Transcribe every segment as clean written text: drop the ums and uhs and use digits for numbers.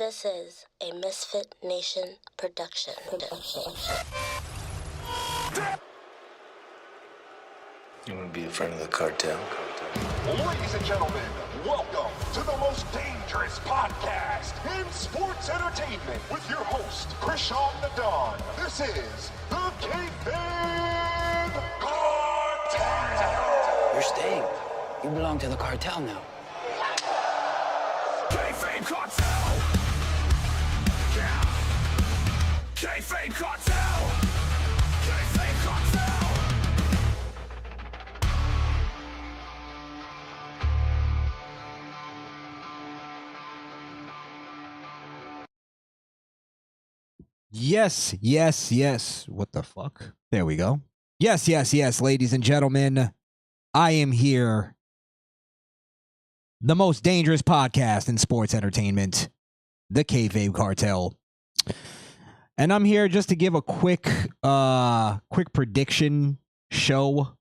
This is a Misfit Nation production. You want to be a friend of the cartel? Ladies and gentlemen, welcome to the most dangerous podcast in sports entertainment with your host, Krishan the Don. This is the Kayfabe Kartel. You're staying. You belong to the cartel now. Kayfabe Kartel. Yeah. Kayfabe Kartel. Kayfabe Kartel. Yes. What the fuck? There we go. Yes, ladies and gentlemen. I am here. The most dangerous podcast in sports entertainment, the Kayfabe Kartel. And I'm here just to give a quick prediction show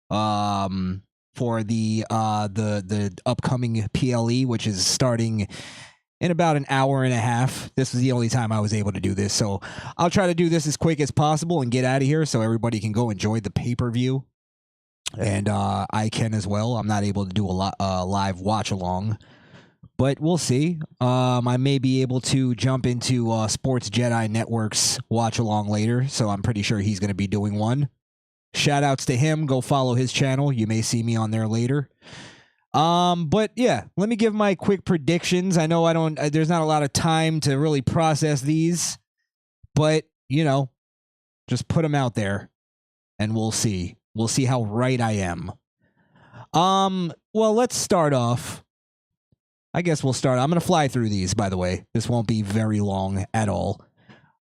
for the upcoming PLE, which is starting in about an hour and a half. This was the only time I was able to do this, so I'll try to do this as quick as possible and get out of here so everybody can go enjoy the pay-per-view. And I can as well. I'm not able to do a live watch-along, but we'll see. I may be able to jump into Sports Jedi Network's watch-along later, so I'm pretty sure he's going to be doing one. Shout-outs to him. Go follow his channel. You may see me on there later. But yeah, let me give my quick predictions. I know there's not a lot of time to really process these, but you know, just put them out there and we'll see. We'll see how right I am. Well, let's start off. I guess we'll start. I'm going to fly through these, by the way. This won't be very long at all.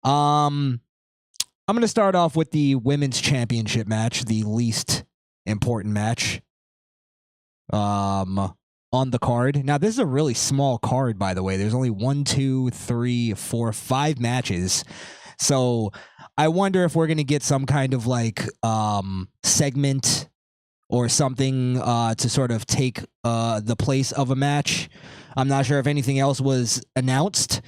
I'm going to start off with the women's championship match, the least important match on the card. Now, this is a really small card, by the way. There's only 5 matches. So I wonder if we're going to get some kind of like segment or something to sort of take the place of a match. I'm not sure if anything else was announced,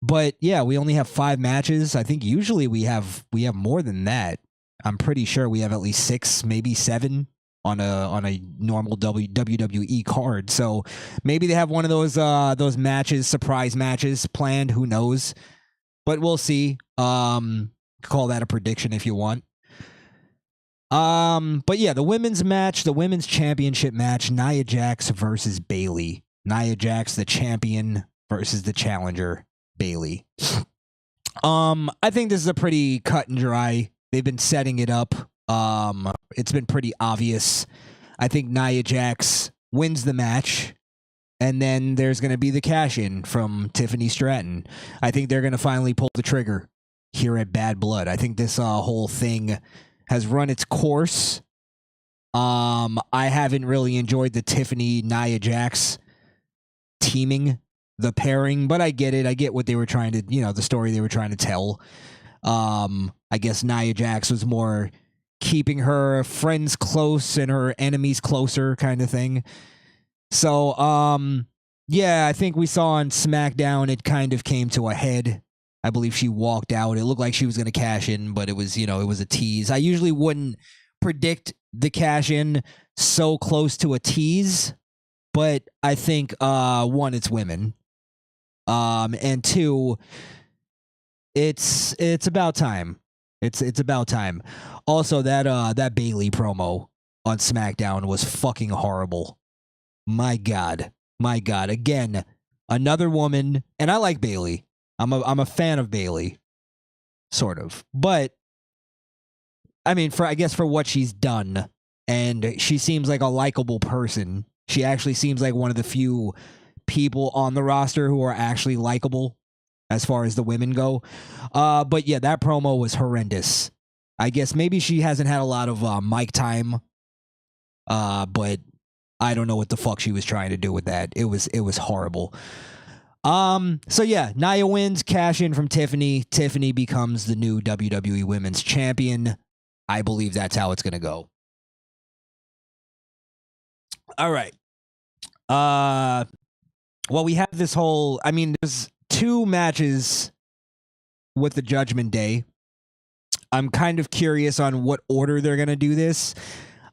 but yeah, we only have 5 matches. I think usually we have more than that. I'm pretty sure we have at least 6, maybe 7 on a normal WWE card. So maybe they have one of those matches, surprise matches planned. Who knows? But we'll see. Call that a prediction if you want. But yeah, the women's match, the women's championship match, Nia Jax versus Bayley. Nia Jax, the champion, versus the challenger, Bayley. I think this is a pretty cut and dry. They've been setting it up. It's been pretty obvious. I think Nia Jax wins the match, and then there's going to be the cash-in from Tiffany Stratton. I think they're going to finally pull the trigger here at Bad Blood. I think this whole thing has run its course. I haven't really enjoyed the Tiffany Nia Jax teaming, the pairing, but I get it. I get what they were trying to, the story they were trying to tell. I guess Nia Jax was more keeping her friends close and her enemies closer kind of thing. So, yeah, I think we saw on SmackDown it kind of came to a head. I believe she walked out. It looked like she was going to cash in, but it was, it was a tease. I usually wouldn't predict the cash in so close to a tease, but I think, 1, it's women. And 2, it's about time. It's about time. Also, that Bayley promo on SmackDown was fucking horrible. My God. Again, another woman, and I like Bayley. I'm a fan of Bayley, sort of. But I mean, I guess for what she's done, and she seems like a likable person. She actually seems like one of the few people on the roster who are actually likable as far as the women go. But yeah, that promo was horrendous. I guess maybe she hasn't had a lot of mic time. But I don't know what the fuck she was trying to do with that. It was horrible. So yeah, Nia wins, cash in from Tiffany. Tiffany becomes the new WWE Women's Champion. I believe that's how it's going to go. All right. well, we have this whole, I mean, there's 2 matches with the Judgment Day. I'm kind of curious on what order they're going to do this.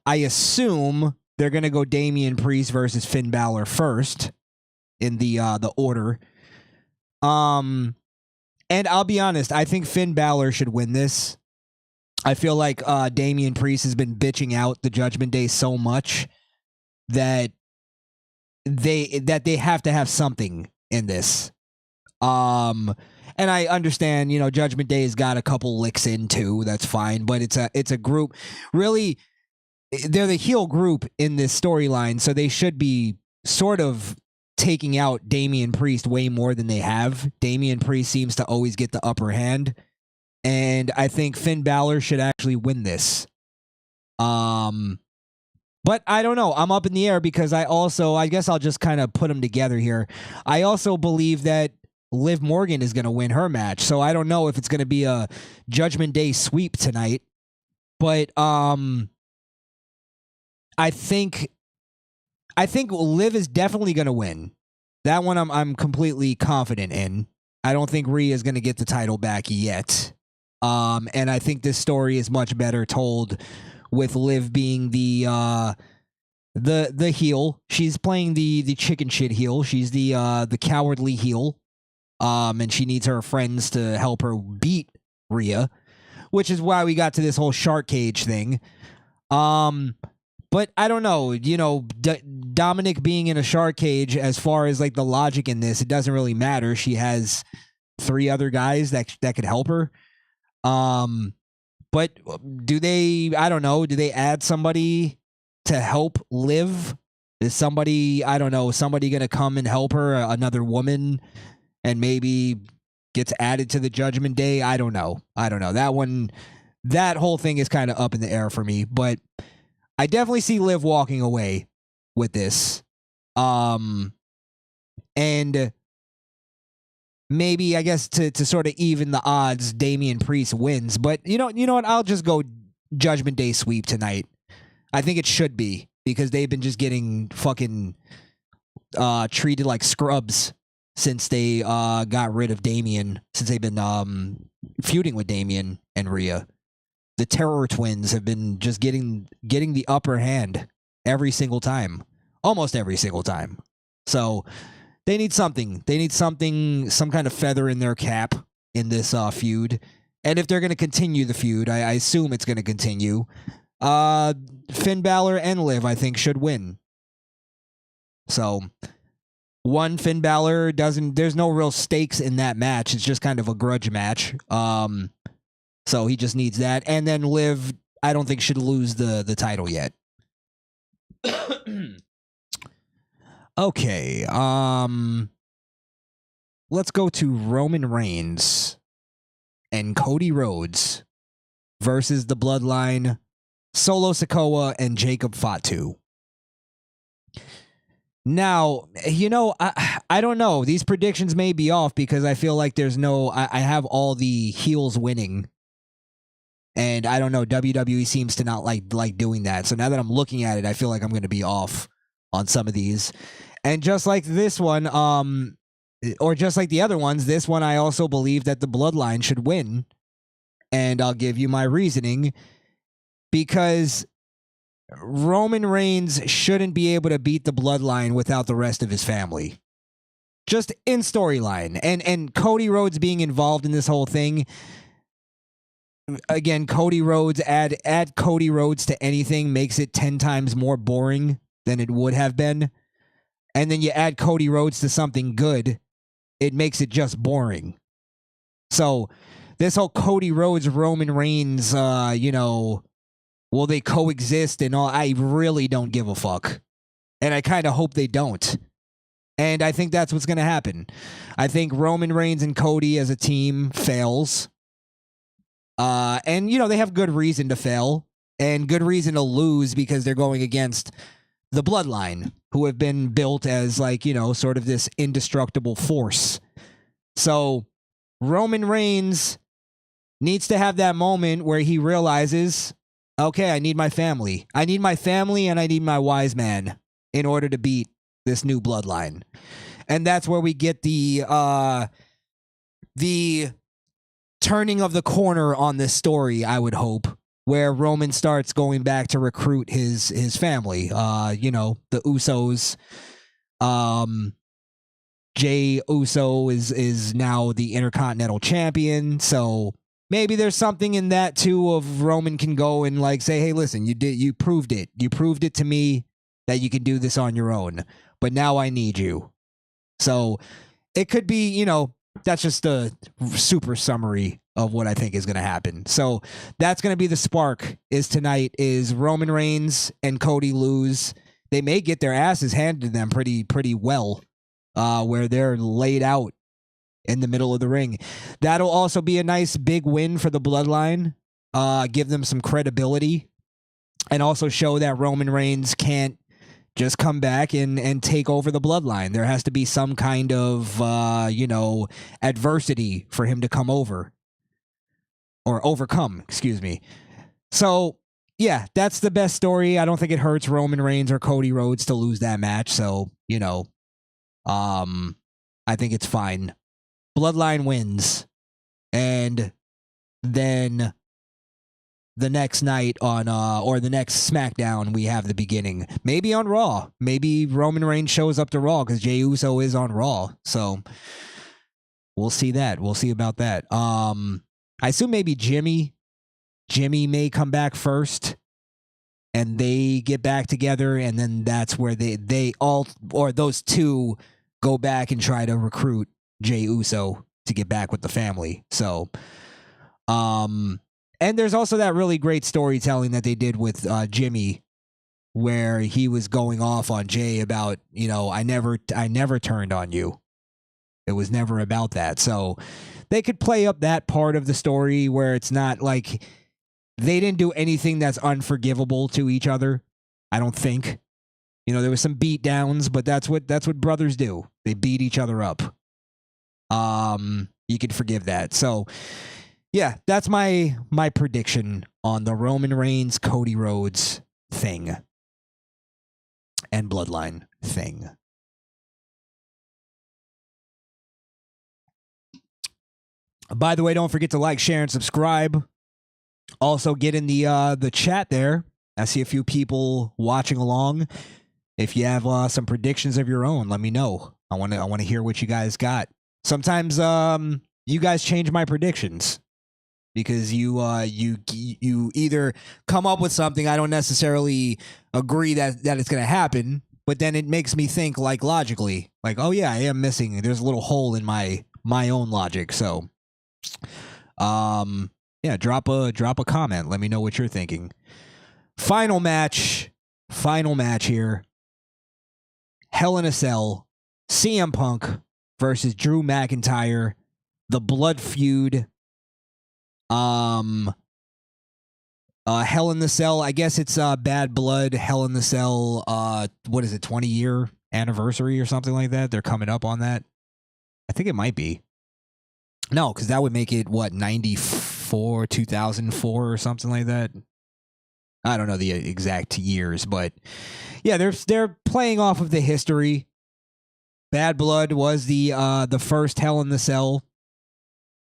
I assume they're going to go Damian Priest versus Finn Balor first in the order. And I'll be honest, I think Finn Balor should win this. I feel like Damian Priest has been bitching out the Judgment Day so much that they have to have something in this. And I understand, Judgment Day has got a couple licks in too. That's fine, but it's a group. Really, they're the heel group in this storyline, so they should be sort of taking out Damian Priest way more than they have. Damian Priest seems to always get the upper hand, and I think Finn Balor should actually win this. But I don't know. I'm up in the air because I guess I'll just kind of put them together here. I also believe that Liv Morgan is going to win her match. So I don't know if it's going to be a Judgment Day sweep tonight. But I think Liv is definitely going to win. That one I'm completely confident in. I don't think Rhea is going to get the title back yet. And I think this story is much better told with Liv being the heel. She's playing the chicken shit heel. She's the cowardly heel. And she needs her friends to help her beat Rhea, which is why we got to this whole shark cage thing. But I don't know, Dominic being in a shark cage, as far as like the logic in this, it doesn't really matter. She has 3 other guys that could help her. But do they add somebody to help Liv? Is somebody going to come and help her, another woman, and maybe gets added to the Judgment Day? I don't know. That whole thing is kind of up in the air for me, but I definitely see Liv walking away with this. And maybe, I guess, to sort of even the odds, Damian Priest wins. But you know what? I'll just go Judgment Day sweep tonight. I think it should be, because they've been just getting fucking treated like scrubs since they got rid of Damian, since they've been feuding with Damian and Rhea. The Terror Twins have been just getting the upper hand every single time. Almost every single time. So they need something. They need something, some kind of feather in their cap in this feud. And if they're going to continue the feud, I assume it's going to continue, Finn Balor and Liv, I think, should win. So, Finn Balor there's no real stakes in that match. It's just kind of a grudge match. So he just needs that. And then Liv, I don't think, should lose the title yet. Okay. Let's go to Roman Reigns and Cody Rhodes versus the Bloodline, Solo Sikoa and Jacob Fatu. Now, I don't know. These predictions may be off because I feel like I have all the heels winning. And I don't know, WWE seems to not like doing that. So now that I'm looking at it, I feel like I'm going to be off on some of these. And just like this one, or just like the other ones, this one I also believe that the Bloodline should win. And I'll give you my reasoning. Because Roman Reigns shouldn't be able to beat the Bloodline without the rest of his family. Just in storyline. And Cody Rhodes being involved in this whole thing. Again, Cody Rhodes, add Cody Rhodes to anything makes it 10 times more boring than it would have been. And then you add Cody Rhodes to something good, it makes it just boring. So this whole Cody Rhodes, Roman Reigns, will they coexist and all? I really don't give a fuck. And I kind of hope they don't. And I think that's what's going to happen. I think Roman Reigns and Cody as a team fails. And, they have good reason to fail and good reason to lose because they're going against the Bloodline, who have been built as sort of this indestructible force. So Roman Reigns needs to have that moment where he realizes, okay, I need my family. I need my family and I need my wise man in order to beat this new Bloodline. And that's where we get the turning of the corner on this story, I would hope, where Roman starts going back to recruit his family. The Usos. Jey Uso is now the Intercontinental Champion, so maybe there's something in that too of Roman can go and like say, hey, listen, you proved it. You proved it to me that you can do this on your own, but now I need you. So it could be, that's just a super summary of what I think is going to happen. So that's going to be the spark is tonight is Roman Reigns and Cody lose. They may get their asses handed to them pretty well, where they're laid out in the middle of the ring. That'll also be a nice big win for the Bloodline, give them some credibility, and also show that Roman Reigns can't just come back and take over the Bloodline. There has to be some kind of, adversity for him to come over. Or overcome, excuse me. So, yeah, that's the best story. I don't think it hurts Roman Reigns or Cody Rhodes to lose that match. So, I think it's fine. Bloodline wins. And then the next night on or the next SmackDown, we have the beginning. Maybe on Raw. Maybe Roman Reigns shows up to Raw because Jey Uso is on Raw. So we'll see that. We'll see about that. I assume maybe Jimmy may come back first and they get back together, and then that's where they all, or those two, go back and try to recruit Jey Uso to get back with the family. So, and there's also that really great storytelling that they did with Jimmy, where he was going off on Jey about, I never turned on you. It was never about that. So they could play up that part of the story where it's not like they didn't do anything that's unforgivable to each other. I don't think. There was some beat downs, but that's what brothers do. They beat each other up. You could forgive that. So yeah, that's my prediction on the Roman Reigns, Cody Rhodes thing and Bloodline thing. By the way, don't forget to like, share, and subscribe. Also, get in the chat there. I see a few people watching along. If you have some predictions of your own, let me know. I want to hear what you guys got. Sometimes you guys change my predictions because you either come up with something I don't necessarily agree that it's going to happen, but then it makes me think like logically, like, oh yeah, I am missing. There's a little hole in my own logic. So yeah, drop a comment. Let me know what you're thinking. Final match here. Hell in a Cell. CM Punk versus Drew McIntyre. The Blood Feud. Hell in the Cell. I guess it's Bad Blood. Hell in the Cell. What is it? 20-year anniversary or something like that. They're coming up on that. I think it might be. No, because that would make it, 94, 2004 or something like that? I don't know the exact years, but yeah, they're playing off of the history. Bad Blood was the first Hell in the Cell.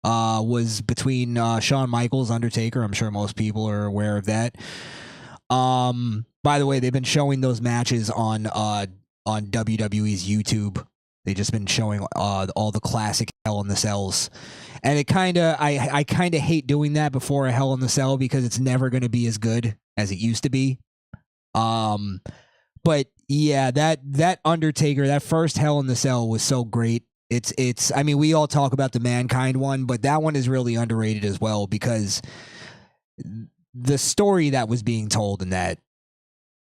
Was between Shawn Michaels, Undertaker. I'm sure most people are aware of that. By the way, they've been showing those matches on WWE's YouTube. They've just been showing all the classic Hell in the Cells. And it I kind of hate doing that before a Hell in the Cell because it's never going to be as good as it used to be. But yeah, that Undertaker, that first Hell in the Cell was so great. It's I mean, we all talk about the Mankind one, but that one is really underrated as well because the story that was being told in that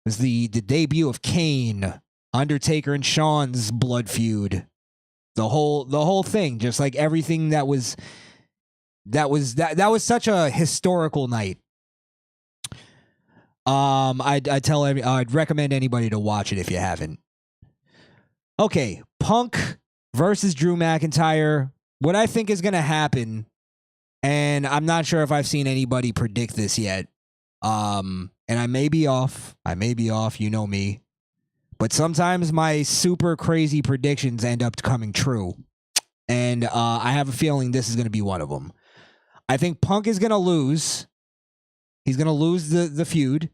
was the debut of Kane, Undertaker and Shawn's blood feud. The whole thing, just like everything that was such a historical night. I'd recommend anybody to watch it if you haven't. Okay, Punk versus Drew McIntyre. What I think is going to happen, and I'm not sure if I've seen anybody predict this yet. And I may be off. You know me. But sometimes my super crazy predictions end up coming true. And I have a feeling this is going to be one of them. I think Punk is going to lose. He's going to lose the feud,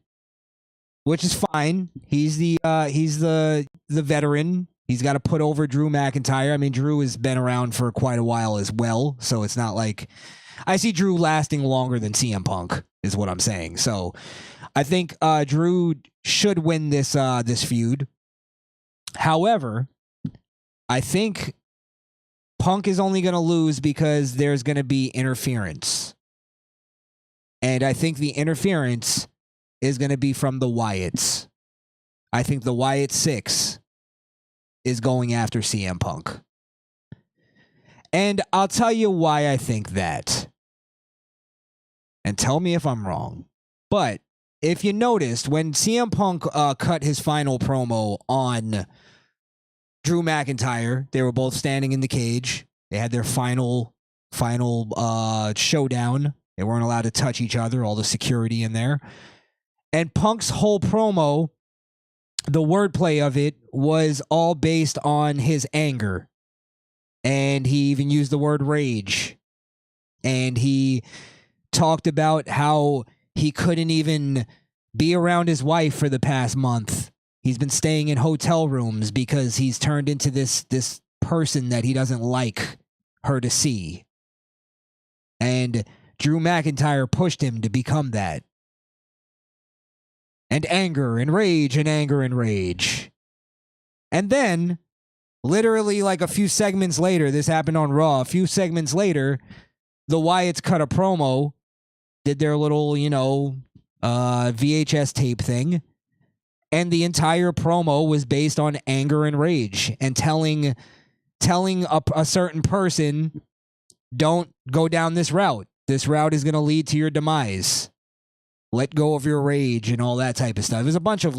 which is fine. He's the veteran. He's got to put over Drew McIntyre. I mean, Drew has been around for quite a while as well, so it's not like I see Drew lasting longer than CM Punk is what I'm saying. So I think Drew should win this feud. However, I think Punk is only going to lose because there's going to be interference. And I think the interference is going to be from the Wyatts. I think the Wyatt Six is going after CM Punk. And I'll tell you why I think that. And tell me if I'm wrong. But if you noticed, when CM Punk cut his final promo on Drew McIntyre, they were both standing in the cage. They had their final showdown. They weren't allowed to touch each other, all the security in there. And Punk's whole promo, the wordplay of it, was all based on his anger. And he even used the word rage. And he talked about how he couldn't even be around his wife for the past month. He's been staying in hotel rooms because he's turned into this person that he doesn't like her to see. And Drew McIntyre pushed him to become that. And anger and rage and anger and rage. And then, literally like a few segments later, this happened on Raw, a few segments later, the Wyatts cut a promo, did their little, VHS tape thing. And the entire promo was based on anger and rage and telling a certain person, don't go down this route. This route is going to lead to your demise. Let go of your rage and all that type of stuff. There's a bunch of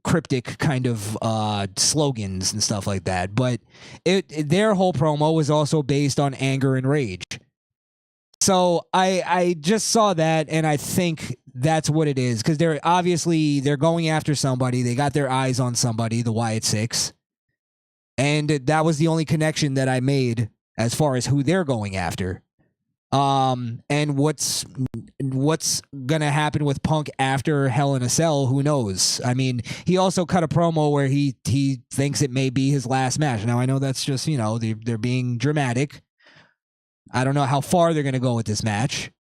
cryptic kind of slogans and stuff like that. But their whole promo was also based on anger and rage. So I just saw that, and I think that's what it is, because they're going after somebody. They got their eyes on somebody, the Wyatt Six, and that was the only connection that I made as far as who they're going after. And what's gonna happen with Punk after Hell in a Cell? Who knows? I mean, he also cut a promo where he thinks it may be his last match. Now I know that's just they're being dramatic. I don't know how far they're going to go with this match.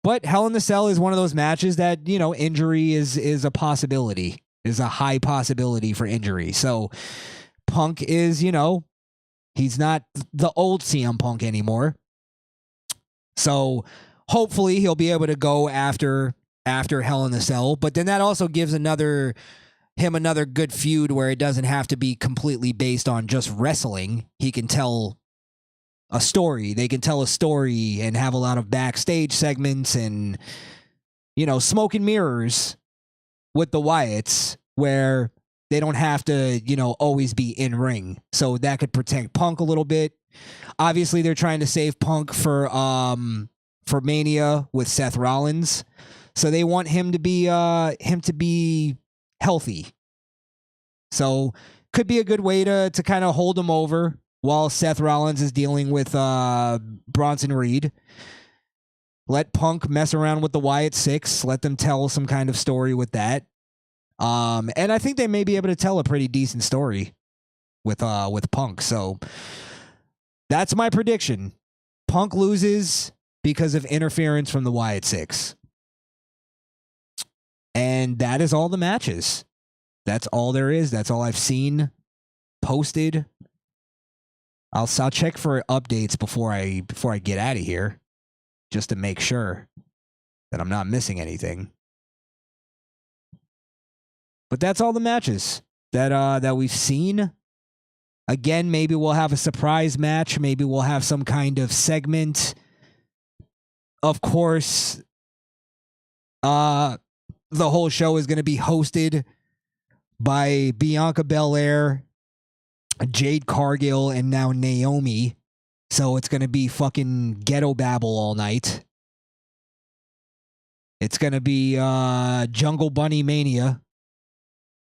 But Hell in the Cell is one of those matches that, injury is a possibility. Is a high possibility for injury. So Punk is, he's not the old CM Punk anymore. So hopefully he'll be able to go after Hell in the Cell. But then that also gives him another good feud where it doesn't have to be completely based on just wrestling. He can tell a story. They can tell a story and have a lot of backstage segments and, smoke and mirrors with the Wyatts where they don't have to, always be in ring. So that could protect Punk a little bit. Obviously, they're trying to save Punk for Mania with Seth Rollins. So they want him to be healthy. So could be a good way to kind of hold him over while Seth Rollins is dealing with Bronson Reed. Let Punk mess around with the Wyatt Six. Let them tell some kind of story with that. And I think they may be able to tell a pretty decent story with Punk. So that's my prediction. Punk loses because of interference from the Wyatt Six. And that is all the matches. That's all there is. That's all I've seen posted. I'll check for updates before I get out of here, just to make sure that I'm not missing anything. But that's all the matches that we've seen. Again, maybe we'll have a surprise match. Maybe we'll have some kind of segment. Of course, the whole show is going to be hosted by Bianca Belair, Jade Cargill, and now Naomi. So it's going to be fucking ghetto babble all night. It's going to be Jungle Bunny Mania.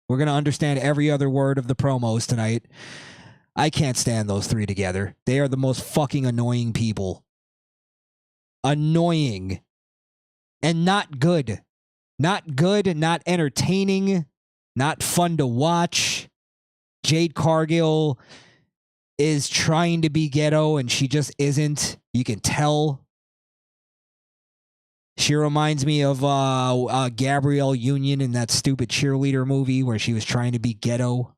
We're going to understand every other word of the promos tonight. I can't stand those three together. They are the most fucking annoying people. Annoying. And not good. Not good, not entertaining, not fun to watch. Jade Cargill is trying to be ghetto and she just isn't. You can tell. She reminds me of Gabrielle Union in that stupid cheerleader movie where she was trying to be ghetto.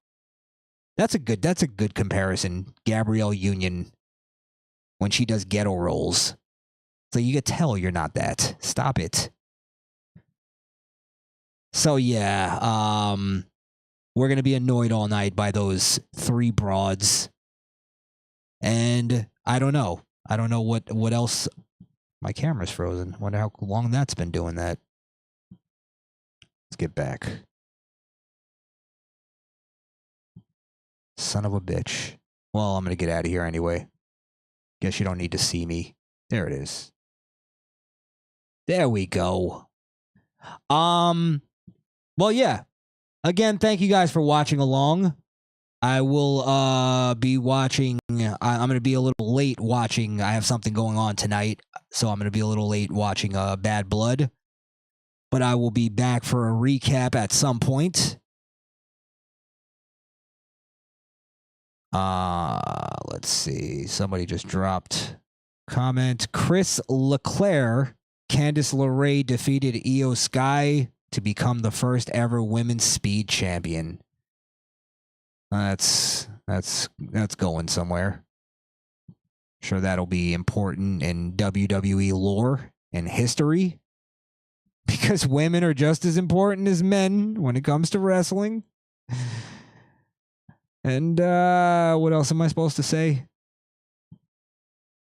That's a good comparison. Gabrielle Union when she does ghetto roles. So you can tell you're not that. Stop it. So yeah, we're going to be annoyed all night by those three broads. And I don't know. I don't know what else. My camera's frozen. Wonder how long that's been doing that. Let's get back. Son of a bitch. Well, I'm going to get out of here anyway. Guess you don't need to see me. There it is. There we go. Well, yeah. Again, thank you guys for watching along. I will be watching. I'm going to be a little late watching. I have something going on tonight, so I'm going to be a little late watching Bad Blood. But I will be back for a recap at some point. Let's see. Somebody just dropped comment. Chris Leclerc, Candice LeRae defeated Io Sky to become the first ever women's speed champion. That's going somewhere. Sure, that'll be important in WWE lore and history. Because women are just as important as men when it comes to wrestling. And what else am I supposed to say?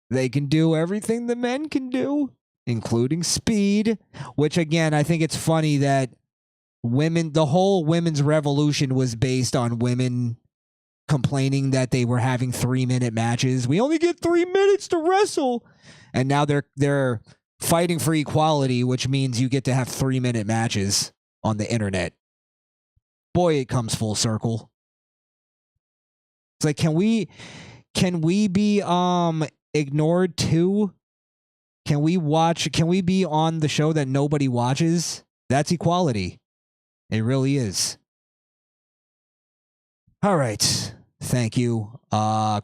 They can do everything the men can do, including speed. Which, again, I think it's funny that the whole women's revolution was based on women complaining that they were having 3-minute matches. We only get 3 minutes to wrestle. And now they're fighting for equality, which means you get to have 3-minute matches on the internet. Boy, it comes full circle. It's like, can we be ignored too? Can we be on the show that nobody watches? That's equality. It really is. All right. Thank you,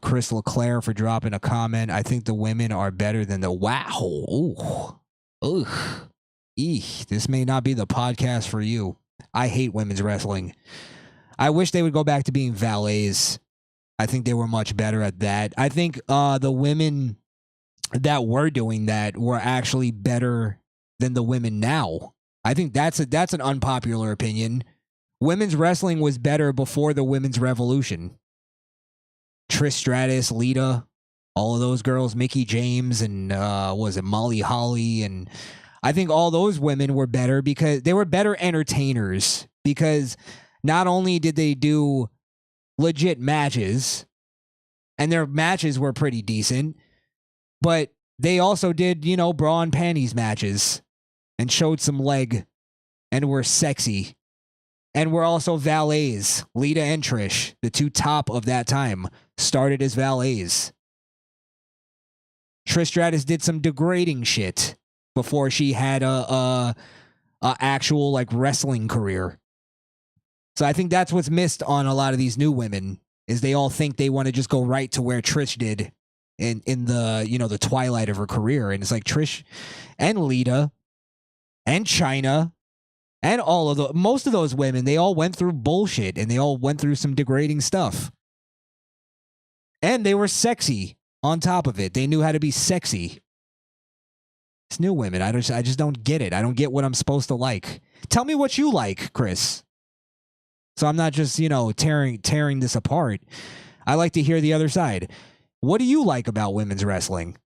Chris Leclerc, for dropping a comment. I think the women are better than the... Wow. Ooh. Ugh. Eek. This may not be the podcast for you. I hate women's wrestling. I wish they would go back to being valets. I think they were much better at that. I think the women that were doing that were actually better than the women now. I think that's an unpopular opinion. Women's wrestling was better before the women's revolution. Trish Stratus, Lita, all of those girls, Mickey James, and was it Molly Holly? And I think all those women were better because they were better entertainers. Because not only did they do legit matches, and their matches were pretty decent, but they also did, bra and panties matches and showed some leg and were sexy. And were also valets. Lita and Trish, the two top of that time, started as valets. Trish Stratus did some degrading shit before she had a actual like wrestling career. So I think that's what's missed on a lot of these new women is they all think they want to just go right to where Trish did in the the twilight of her career. And it's like Trish and Lita and Chyna and most of those women, they all went through bullshit and they all went through some degrading stuff. And they were sexy on top of it. They knew how to be sexy. It's new women. I just don't get it. I don't get what I'm supposed to like. Tell me what you like, Chris. So I'm not just, tearing this apart. I like to hear the other side. What do you like about women's wrestling?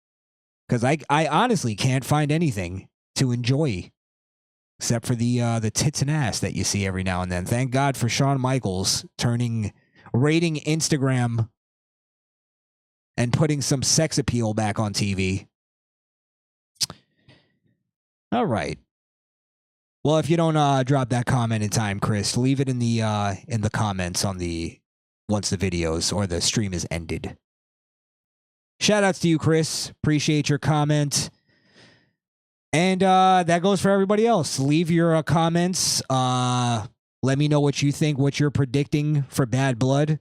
Because I honestly can't find anything to enjoy. Except for the tits and ass that you see every now and then. Thank God for Shawn Michaels raiding Instagram and putting some sex appeal back on TV. All right. Well, if you don't drop that comment in time, Chris, leave it in the comments on the once the videos or the stream is ended. Shout outs to you, Chris. Appreciate your comment. And that goes for everybody else. Leave your comments. Let me know what you think, what you're predicting for Bad Blood.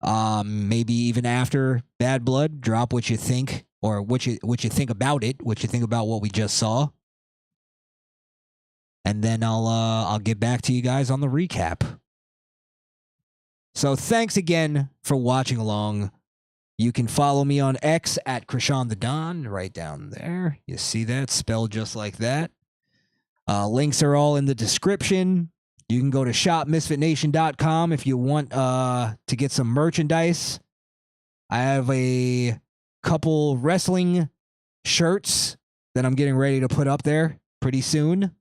Maybe even after Bad Blood, drop what you think or what you think about it, what you think about what we just saw. And then I'll get back to you guys on the recap. So thanks again for watching along. You can follow me on X at Krishan the Don, right down there. You see that? Spelled just like that. Links are all in the description. You can go to shopmisfitnation.com if you want to get some merchandise. I have a couple wrestling shirts that I'm getting ready to put up there pretty soon.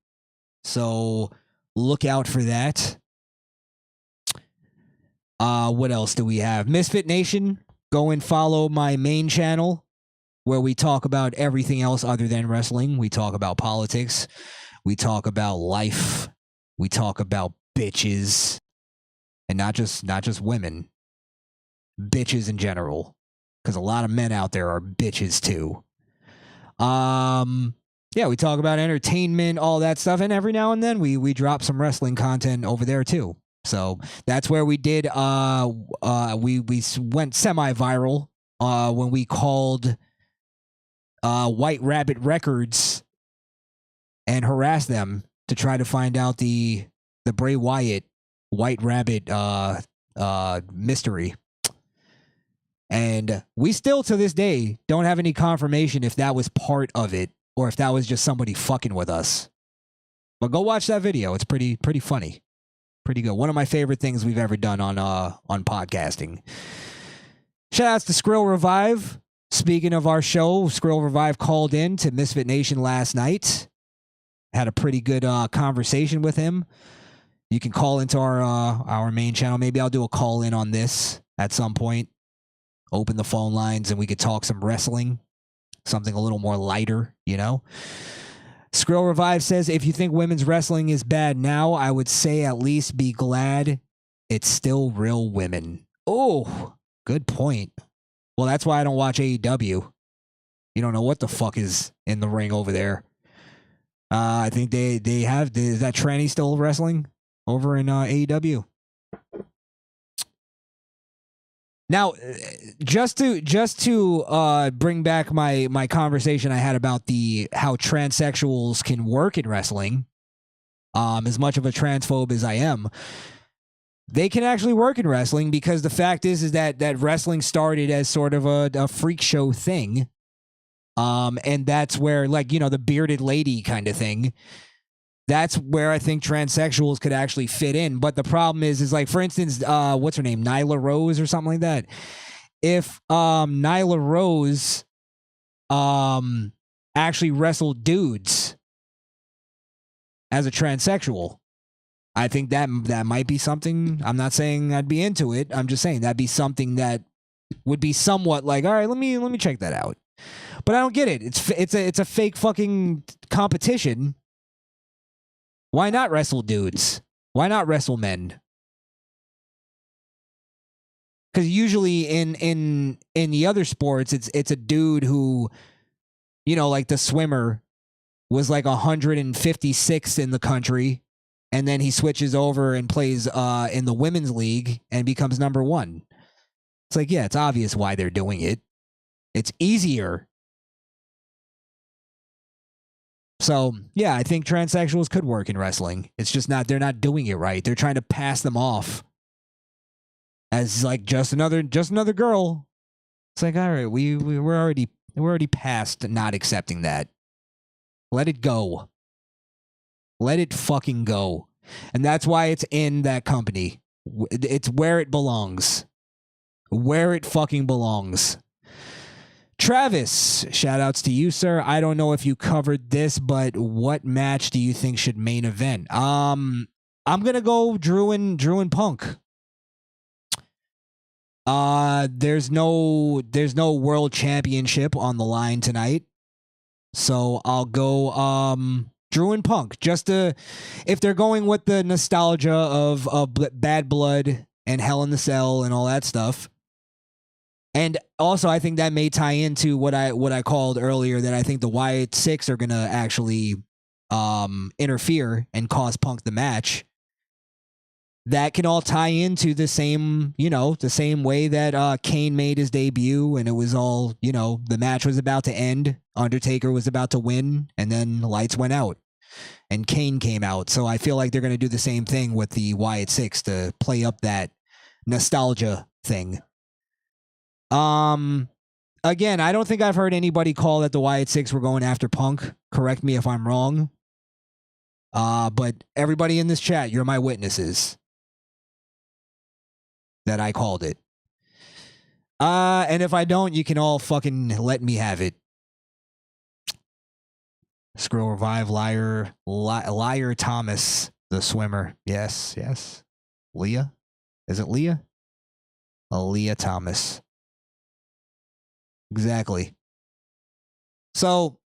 So look out for that. What else do we have? Misfit Nation. Go and follow my main channel where we talk about everything else other than wrestling. We talk about politics. We talk about life. We talk about bitches. And not just women. Bitches in general. Because a lot of men out there are bitches too. Yeah, we talk about entertainment, all that stuff. And every now and then we drop some wrestling content over there too. So that's where we did, we went semi-viral when we called White Rabbit Records and harassed them to try to find out the Bray Wyatt White Rabbit mystery. And we still, to this day, don't have any confirmation if that was part of it or if that was just somebody fucking with us. But go watch that video. It's pretty funny. Pretty good. One of my favorite things we've ever done on podcasting. Shout outs to Skrill Revive. Speaking of our show, Skrill Revive called in to Misfit Nation last night. Had a pretty good conversation with him. You can call into our main channel. Maybe I'll do a call in on this at some point. Open the phone lines and we could talk some wrestling. Something a little more lighter, you know? Skrill Revive says, if you think women's wrestling is bad now, I would say at least be glad it's still real women. Oh, good point. Well, that's why I don't watch AEW. You don't know what the fuck is in the ring over there. I think they have, is that tranny still wrestling over in AEW? Now, just to bring back my conversation I had about how transsexuals can work in wrestling, as much of a transphobe as I am, they can actually work in wrestling because the fact is that wrestling started as sort of a freak show thing, and that's where, like, you know, the bearded lady kind of thing. That's where I think transsexuals could actually fit in. But the problem is like, for instance, what's her name? Nyla Rose or something like that. If Nyla Rose actually wrestled dudes as a transsexual, I think that might be something. I'm not saying I'd be into it. I'm just saying that'd be something that would be somewhat like, all right, let me check that out. But I don't get it. It's a fake fucking competition. Why not wrestle dudes? Why not wrestle men? Because usually in the other sports, it's a dude who, you know, like the swimmer was like 156th in the country, and then he switches over and plays in the women's league and becomes number one. It's like, yeah, it's obvious why they're doing it. It's easier. So, yeah, I think transsexuals could work in wrestling. It's just they're not doing it right. They're trying to pass them off as like just another girl. It's like, all right, we're already past not accepting that. Let it go. Let it fucking go. And that's why it's in that company. It's where it belongs. Where it fucking belongs. Travis, shout outs to you, sir. I don't know if you covered this, but what match do you think should main event? I'm gonna go Drew and Punk. There's no world championship on the line tonight, so I'll go Drew and Punk, just to, if they're going with the nostalgia of Bad Blood and Hell in the Cell and all that stuff. And also, I think that may tie into what I called earlier, that I think the Wyatt Six are gonna actually interfere and cost Punk the match. That can all tie into the same, the same way that Kane made his debut, and it was all, the match was about to end, Undertaker was about to win, and then the lights went out, and Kane came out. So I feel like they're going to do the same thing with the Wyatt Six to play up that nostalgia thing. Again, I don't think I've heard anybody call that the Wyatt Six were going after Punk. Correct me if I'm wrong. But everybody in this chat, you're my witnesses that I called it. And if I don't, you can all fucking let me have it. Scroll Revive, Liar Thomas, the swimmer. Yes. Leah? Is it Leah? Leah Thomas. Exactly. So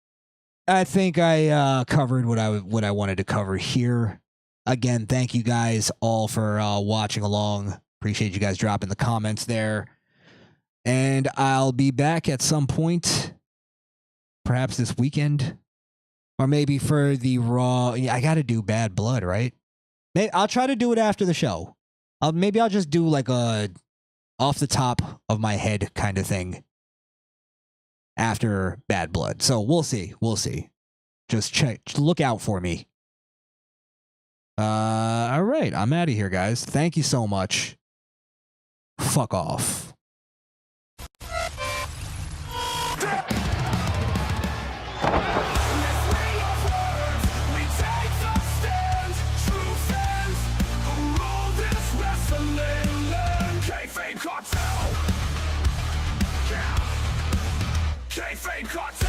I think I covered what I wanted to cover here. Again, thank you guys all for watching along. Appreciate you guys dropping the comments there. And I'll be back at some point, perhaps this weekend, or maybe for the Raw. I got to do Bad Blood, right? Maybe I'll try to do it after the show. Maybe I'll just do like a off the top of my head kind of thing after Bad Blood. So we'll see. Just look out for me. All right, I'm out of here, guys. Thank you so much. Fuck off. Kayfabe Kartel.